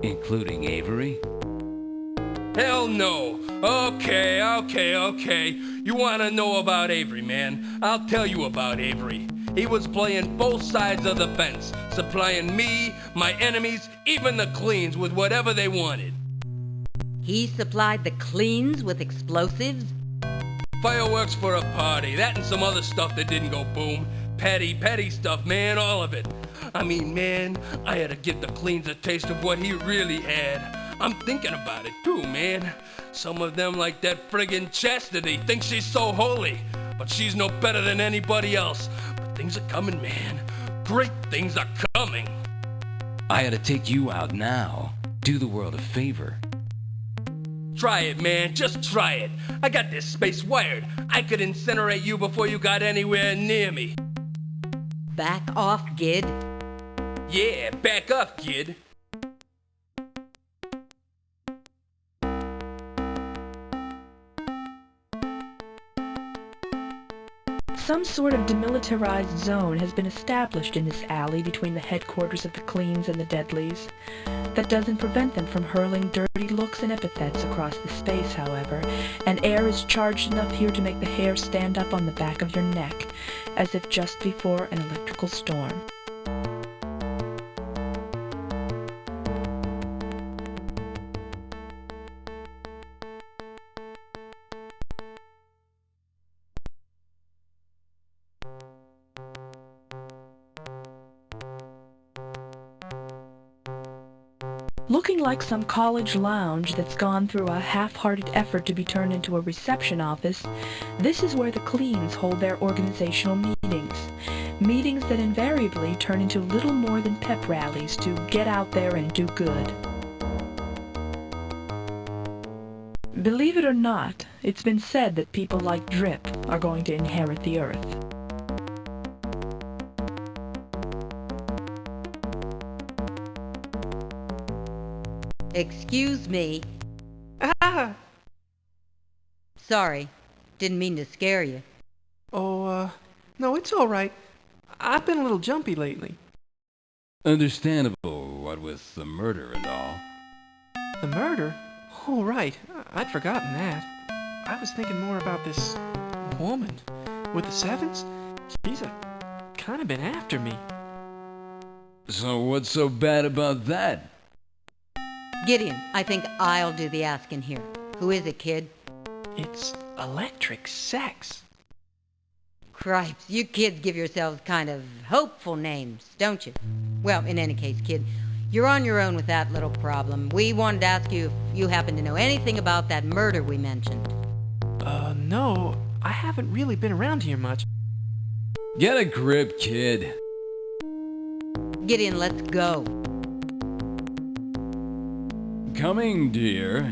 Including Avery? Hell no. Okay. You wanna know about Avery, man? I'll tell you about Avery. He was playing both sides of the fence, supplying me, my enemies, even the cleans with whatever they wanted. He supplied the cleans with explosives? Fireworks for a party, that and some other stuff that didn't go boom. Petty stuff, man, all of it. I mean, man, I had to give the cleans a taste of what he really had. I'm thinking about it too, man. Some of them, like that friggin' Chastity, think she's so holy, but she's no better than anybody else. But things are coming, man. Great things are coming. I ought to take you out now. Do the world a favor. Try it, man. Just try it. I got this space wired. I could incinerate you before you got anywhere near me. Back off, Gid. Yeah, back up, kid. Some sort of demilitarized zone has been established in this alley between the headquarters of the Cleans and the Deadlies. That doesn't prevent them from hurling dirty looks and epithets across the space, however, and air is charged enough here to make the hair stand up on the back of your neck, as if just before an electrical storm. Looking like some college lounge that's gone through a half-hearted effort to be turned into a reception office, this is where the Cleans hold their organizational meetings. Meetings that invariably turn into little more than pep rallies to get out there and do good. Believe it or not, it's been said that people like Drip are going to inherit the Earth. Excuse me. Ah! Sorry. Didn't mean to scare you. Oh, no, it's all right. I've been a little jumpy lately. Understandable, what with the murder and all. The murder? Oh, right. I'd forgotten that. I was thinking more about this woman with the sevens. She's kind of been after me. So what's so bad about that? Gideon, I think I'll do the asking here. Who is it, kid? It's electric sex. Cripes, you kids give yourselves kind of hopeful names, don't you? Well, in any case, kid, you're on your own with that little problem. We wanted to ask you if you happen to know anything about that murder we mentioned. No, I haven't really been around here much. Get a grip, kid. Gideon, let's go. Coming, dear.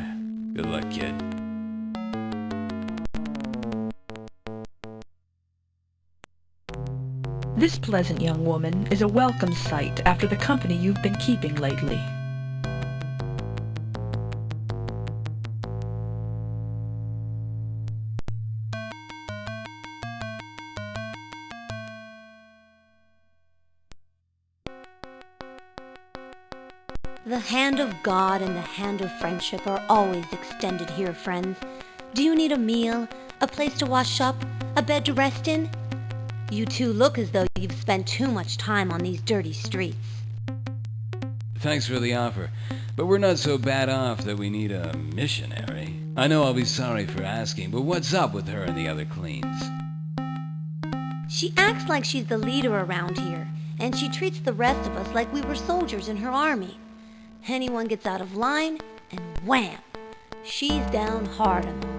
Good luck, kid. This pleasant young woman is a welcome sight after the company you've been keeping lately. The hand of God and the hand of friendship are always extended here, friends. Do you need a meal, a place to wash up, a bed to rest in? You two look as though you've spent too much time on these dirty streets. Thanks for the offer, but we're not so bad off that we need a missionary. I know I'll be sorry for asking, but what's up with her and the other Cleans? She acts like she's the leader around here, and she treats the rest of us like we were soldiers in her army. Anyone gets out of line, and wham! She's down hard on them.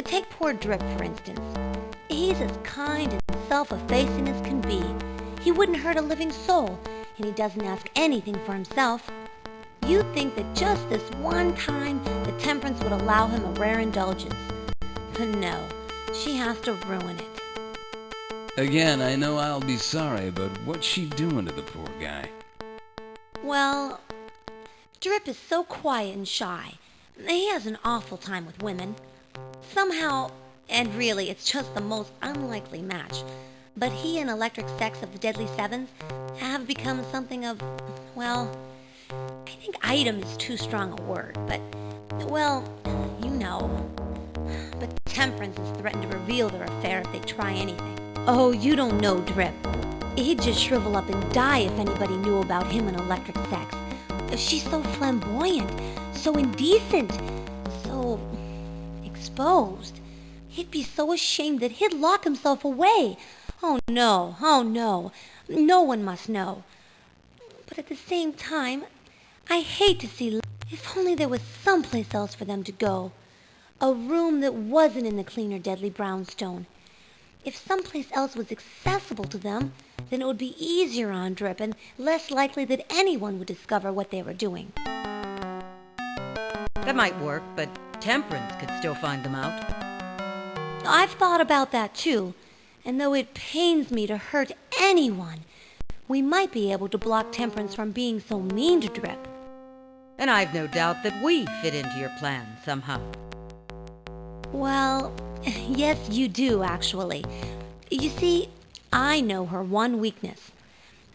Take poor Drip, for instance. He's as kind and self-effacing as can be. He wouldn't hurt a living soul, and he doesn't ask anything for himself. You'd think that just this one time, the temperance would allow him a rare indulgence. But no, she has to ruin it. Again, I know I'll be sorry, but what's she doing to the poor guy? Well, Drip is so quiet and shy. He has an awful time with women. Somehow, and really, it's just the most unlikely match, but he and Electric Sex of the Deadly Sevens have become something of, well, think item is too strong a word, but, well, you know. But Temperance has threatened to reveal their affair if they try anything. Oh, you don't know Drip. He'd just shrivel up and die if anybody knew about him and electric sex. She's so flamboyant, so indecent, so exposed. He'd be so ashamed that he'd lock himself away. Oh no, no one must know. But at the same time, I hate to see. If only there was someplace else for them to go. A room that wasn't in the cleaner deadly brownstone. If someplace else was accessible to them, then it would be easier on Drip and less likely that anyone would discover what they were doing. That might work, but Temperance could still find them out. I've thought about that too, and though it pains me to hurt anyone, we might be able to block Temperance from being so mean to Drip. And I've no doubt that we fit into your plan somehow. Well, yes you do, actually. You see, I know her one weakness.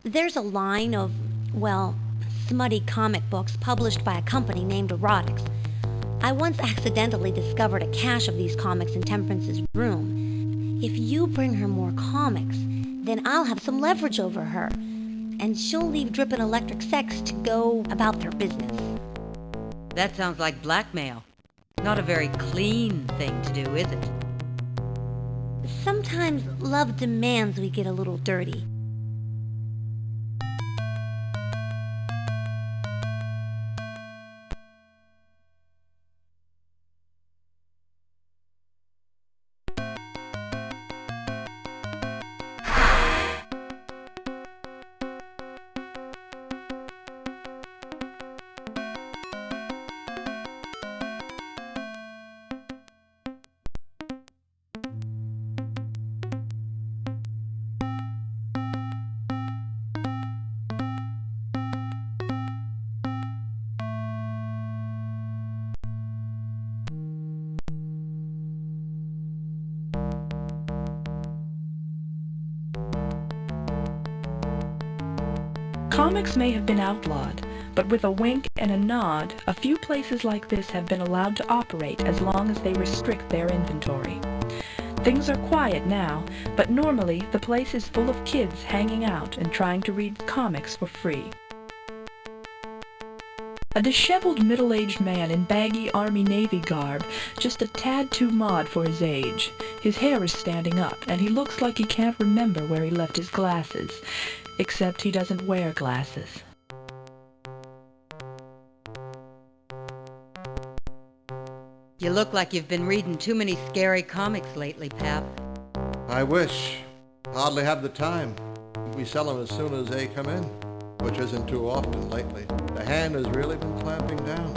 There's a line of, well, smutty comic books published by a company named Erotics. I once accidentally discovered a cache of these comics in Temperance's room. If you bring her more comics, then I'll have some leverage over her, and she'll leave Drip and Electric Sex to go about their business. That sounds like blackmail. Not a very clean thing to do, is it? Sometimes love demands we get a little dirty. Comics may have been outlawed, but with a wink and a nod, a few places like this have been allowed to operate as long as they restrict their inventory. Things are quiet now, but normally the place is full of kids hanging out and trying to read comics for free. A disheveled middle-aged man in baggy Army-Navy garb, just a tad too mod for his age. His hair is standing up, and he looks like he can't remember where he left his glasses. Except he doesn't wear glasses. You look like you've been reading too many scary comics lately, Pap. I wish. Hardly have the time. We sell them as soon as they come in, which isn't too often lately. The hand has really been clamping down.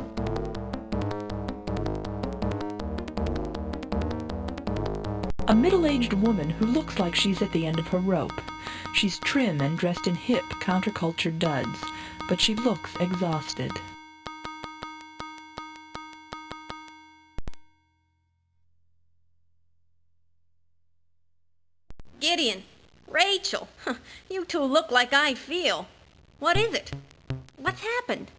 A middle-aged woman who looks like she's at the end of her rope. She's trim and dressed in hip counterculture duds, but she looks exhausted. Gideon, Rachel, you two look like I feel. What is it? What's happened?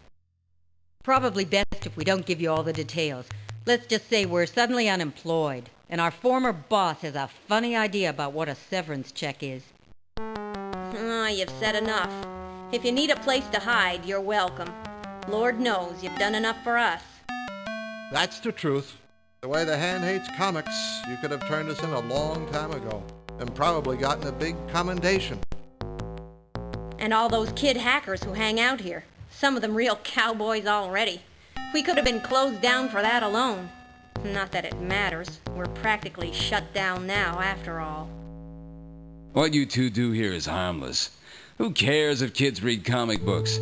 Probably best if we don't give you all the details. Let's just say we're suddenly unemployed, and our former boss has a funny idea about what a severance check is. You've said enough. If you need a place to hide, you're welcome. Lord knows you've done enough for us. That's the truth. The way the hand hates comics, you could have turned us in a long time ago, and probably gotten a big commendation. And all those kid hackers who hang out here. Some of them real cowboys already. We could have been closed down for that alone. Not that it matters. We're practically shut down now, after all. What you two do here is harmless. Who cares if kids read comic books?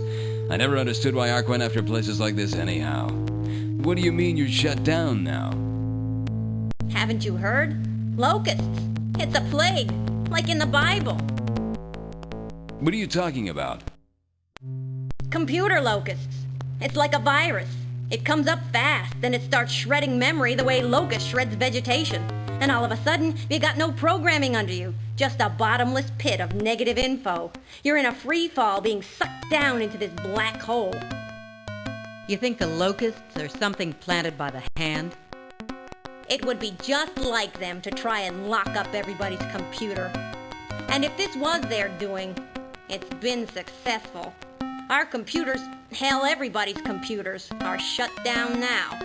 I never understood why Ark went after places like this anyhow. What do you mean you're shut down now? Haven't you heard? Locusts. It's a plague, like in the Bible. What are you talking about? Computer locusts. It's like a virus. It comes up fast, then it starts shredding memory the way locust shreds vegetation. And all of a sudden, you got no programming under you. Just a bottomless pit of negative info. You're in a free fall being sucked down into this black hole. You think the locusts are something planted by the hand? It would be just like them to try and lock up everybody's computer. And if this was their doing, it's been successful. Our computers, hell, everybody's computers, are shut down now.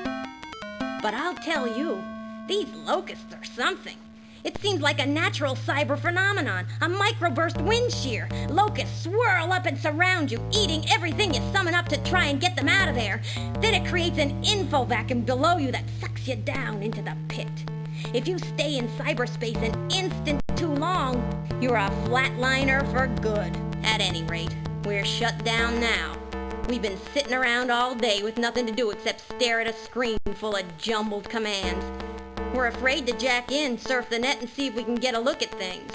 But I'll tell you, these locusts are something. It seems like a natural cyber phenomenon, a microburst wind shear. Locusts swirl up and surround you, eating everything you summon up to try and get them out of there. Then it creates an info vacuum below you that sucks you down into the pit. If you stay in cyberspace an instant too long, you're a flatliner for good. At any rate, we're shut down now. We've been sitting around all day with nothing to do except stare at a screen full of jumbled commands. We're afraid to jack in, surf the net, and see if we can get a look at things.